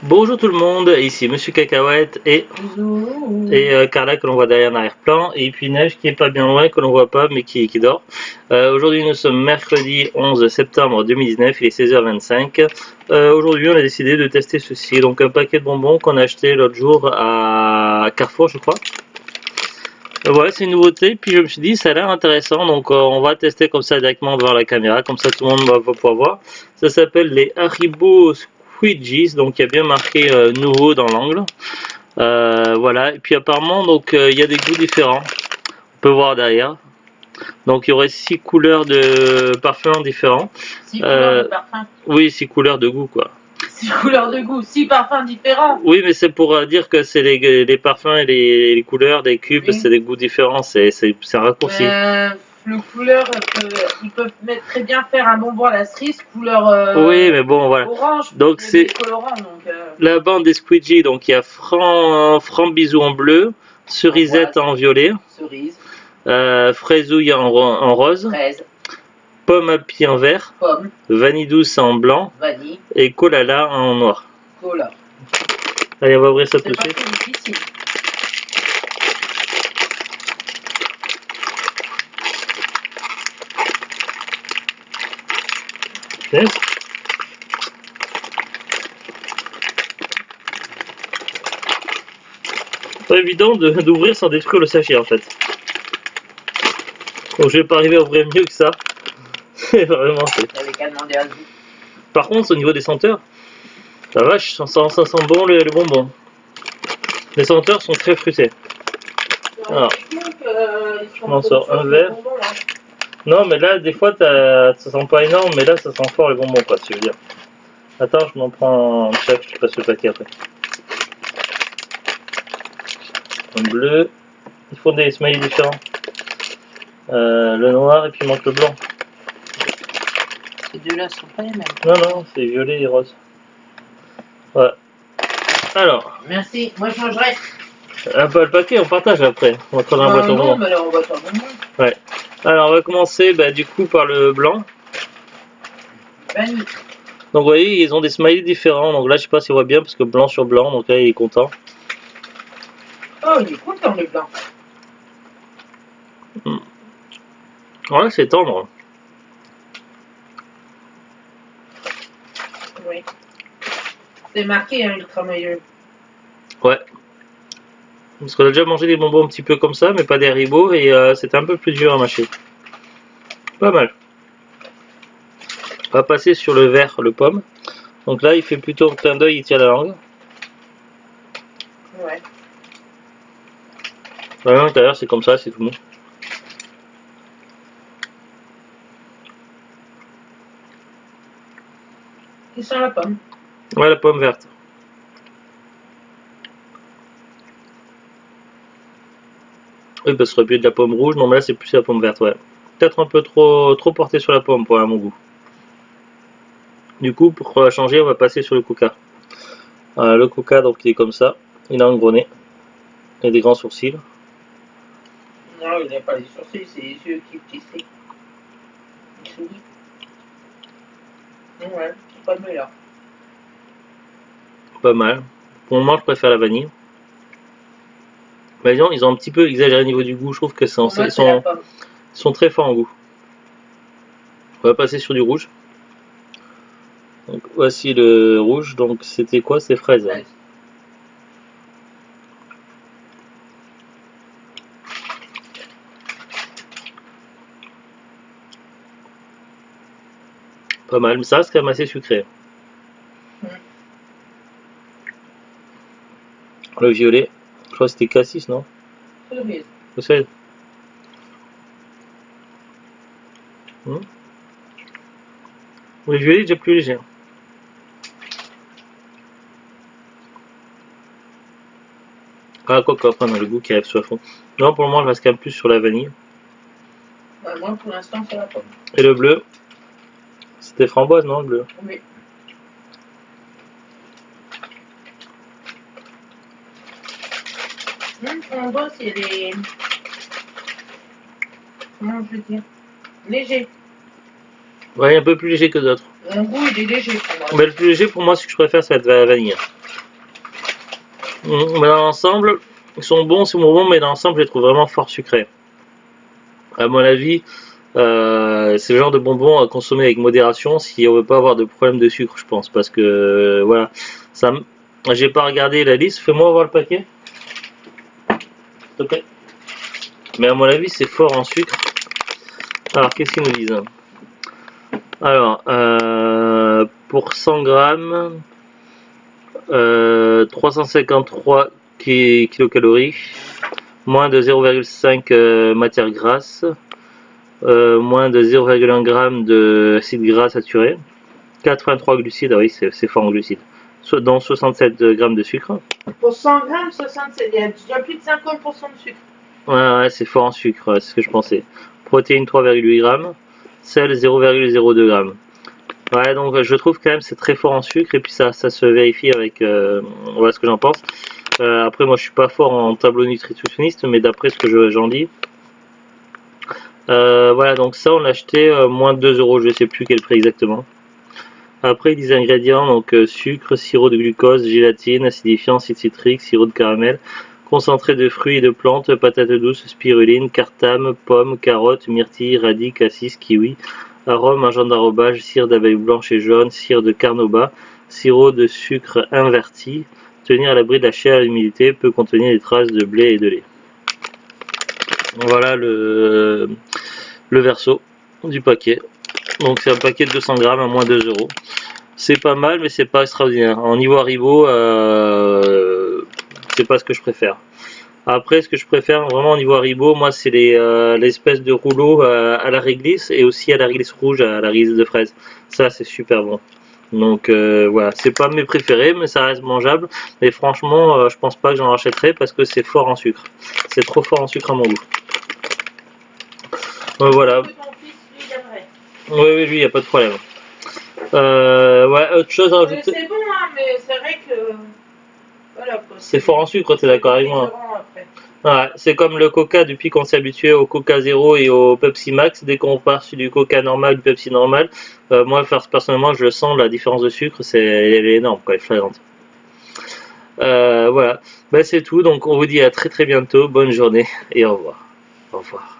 Bonjour tout le monde, ici Monsieur Cacahuète et Carla que l'on voit derrière l'arrière-plan et puis Neige qui est pas bien loin que l'on voit pas mais qui dort. Aujourd'hui nous sommes mercredi 11 septembre 2019, il est 16h25. Aujourd'hui on a décidé de tester ceci, donc un paquet de bonbons qu'on a acheté l'autre jour à Carrefour je crois. Voilà, c'est une nouveauté, puis je me suis dit ça a l'air intéressant, donc on va tester comme ça directement vers la caméra, comme ça tout le monde va pouvoir voir. Ça s'appelle les Haribo Squeegees, donc il y a bien marqué nouveau dans l'angle. Voilà, et puis apparemment donc il y a des goûts différents, on peut voir derrière. Donc il y aurait 6 couleurs de parfums différents. 6 couleurs de parfums. Oui, 6 couleurs de goût quoi. 6 couleurs de goût, 6 parfums différents. Oui, mais c'est pour dire que c'est les parfums et les couleurs des cubes, oui. C'est des goûts différents, c'est un raccourci. Le couleur, ils peuvent très bien faire un bonbon à la cerise, couleur oui, mais bon, voilà. Orange, donc c'est colorant. La bande des Squeegees, donc il y a Frambisou en bleu, Cerisette en violet, cerise. Fraisouille en rose, Fraise. Pomme à pied en vert, Pomme. Vanille douce en blanc, vanille. Et Colala en noir. Cola. Allez, on va ouvrir ça tout de suite. Difficile. Yes. Pas évident d'ouvrir sans détruire le sachet en fait. Donc je vais pas arriver à ouvrir mieux que ça. Vraiment. Par contre au niveau des senteurs, la vache, ça sent bon le bonbon. Les senteurs sont très fruités. Alors, on en sort un verre. Non mais là des fois ça sent pas énorme, mais là ça sent fort les bonbons quoi, si je veux dire. Attends, je m'en prends un chef, je passe le paquet après. Un bleu. Il faut des smileys différents. Le noir et puis il manque le blanc. Ces deux-là sont pas les mêmes. Non, c'est violet et rose. Ouais. Alors. Merci, moi je changerai. Un peu le paquet, on partage après. On va prendre un boîte au bonbon. Mais là on va faire bonbon. Ouais. Alors on va commencer du coup par le blanc. Vanille. Donc vous voyez, ils ont des smileys différents. Donc là je sais pas si on voit bien parce que blanc sur blanc, donc là il est content. Oh, il est content le blanc. Ouais, c'est tendre. Oui. C'est marqué, hein, ultra maillot. Ouais. Parce qu'on a déjà mangé des bonbons un petit peu comme ça, mais pas des Haribo, et c'était un peu plus dur à mâcher. Pas mal. On va passer sur le vert, le pomme. Donc là, il fait plutôt un clin d'œil, il tire la langue. Ouais. À l'intérieur, c'est comme ça, c'est tout mou. Il sent la pomme. Ouais, la pomme verte. Oui, parce que ça aurait pu être de la pomme rouge, non mais là c'est plus la pomme verte, ouais. Peut-être un peu trop porté sur la pomme pour mon goût. Du coup, pour changer, on va passer sur le coca. Le coca, donc il est comme ça. Il a un gros nez. Il a des grands sourcils. Non, il n'a pas les sourcils, c'est les yeux qui petits. Il sourit. Ouais, c'est pas le meilleur. Pas mal. Pour le moment, je préfère la vanille. Mais disons, ils ont un petit peu exagéré au niveau du goût. Je trouve que ils sont très forts en goût. On va passer sur du rouge. Donc, voici le rouge. Donc c'était quoi? C'est fraise. Hein. Pas mal, mais ça reste quand même assez sucré. Le violet, je crois que c'était cassis, non? Cerise. Le violet est déjà plus léger. Ah, quoi qu'après on a le goût qui arrive sur le fond. Non, pour le moment, je reste quand même plus sur la vanille. Moi, pour l'instant, c'est la pomme. Et le bleu, c'était framboise, non, le bleu? Oui. Framboise, il y a des... Comment je veux dire? Léger. Ouais, un peu plus léger que d'autres. Mon goût, il est léger pour moi. Mais le plus léger pour moi, ce que je préfère, ça va être la vanille. Mais dans l'ensemble, ils sont bons, c'est bon, mais dans l'ensemble, je les trouve vraiment fort sucrés. À mon avis, c'est le genre de bonbons à consommer avec modération si on veut pas avoir de problème de sucre, je pense. Parce que, voilà, ça, j'ai pas regardé la liste. Fais-moi voir le paquet. S'il te plaît. Mais à mon avis, c'est fort en sucre. Alors, qu'est-ce qu'ils nous disent? Alors, pour 100 grammes, 353 kilocalories, moins de 0,5 matière grasse, moins de 0,1 g d'acide gras saturé, 83 glucides, ah oui, c'est fort en glucides, dont 67 g de sucre. Pour 100 grammes, 67, il y a déjà plus de 50% de sucre. Ouais, c'est fort en sucre, c'est ce que je pensais. Protéines 3,8 g, sel 0,02 g. Ouais, donc je trouve quand même c'est très fort en sucre et puis ça se vérifie avec voilà ce que j'en pense. Après moi je suis pas fort en tableau nutritionniste, mais d'après ce que j'en lis. Voilà, donc ça on l'a acheté moins de 2 euros, je sais plus quel prix exactement. Après ils disent ingrédients, donc sucre, sirop de glucose, gélatine, acidifiant, acide citrique, sirop de caramel, concentré de fruits et de plantes, patates douces, spiruline, cartame, pommes, carottes, myrtilles, radis, cassis, kiwi, arôme, agent d'arrobage, cire d'abeille blanche et jaune, cire de carnauba, sirop de sucre inverti, tenir à l'abri de la chaleur et de l'humidité, peut contenir des traces de blé et de lait. Voilà le verso du paquet. Donc c'est un paquet de 200 grammes à moins 2 euros. C'est pas mal, mais c'est pas extraordinaire. En niveau Haribo, c'est pas ce que je préfère. Après, ce que je préfère vraiment au niveau Haribo, moi, c'est l'espèce de rouleau à la réglisse et aussi à la réglisse rouge, à la réglisse de fraise. Ça, c'est super bon. Donc voilà, c'est pas mes préférés, mais ça reste mangeable. Mais franchement, je pense pas que j'en rachèterai parce que c'est fort en sucre. C'est trop fort en sucre à mon goût. Voilà. Oui, oui, lui, il n'y a pas de problème. Ouais, autre chose à rajouter. C'est bon, hein, mais c'est vrai que. Voilà, c'est fort en sucre, t'es d'accord avec moi? Ouais, c'est comme le Coca, depuis qu'on s'est habitué au Coca Zéro et au Pepsi Max, dès qu'on part sur du Coca normal, du Pepsi normal, moi personnellement je le sens, la différence de sucre, elle est énorme, quoi, elle est flagrante. Voilà, bah, c'est tout, donc on vous dit à très très bientôt, bonne journée et au revoir. Au revoir.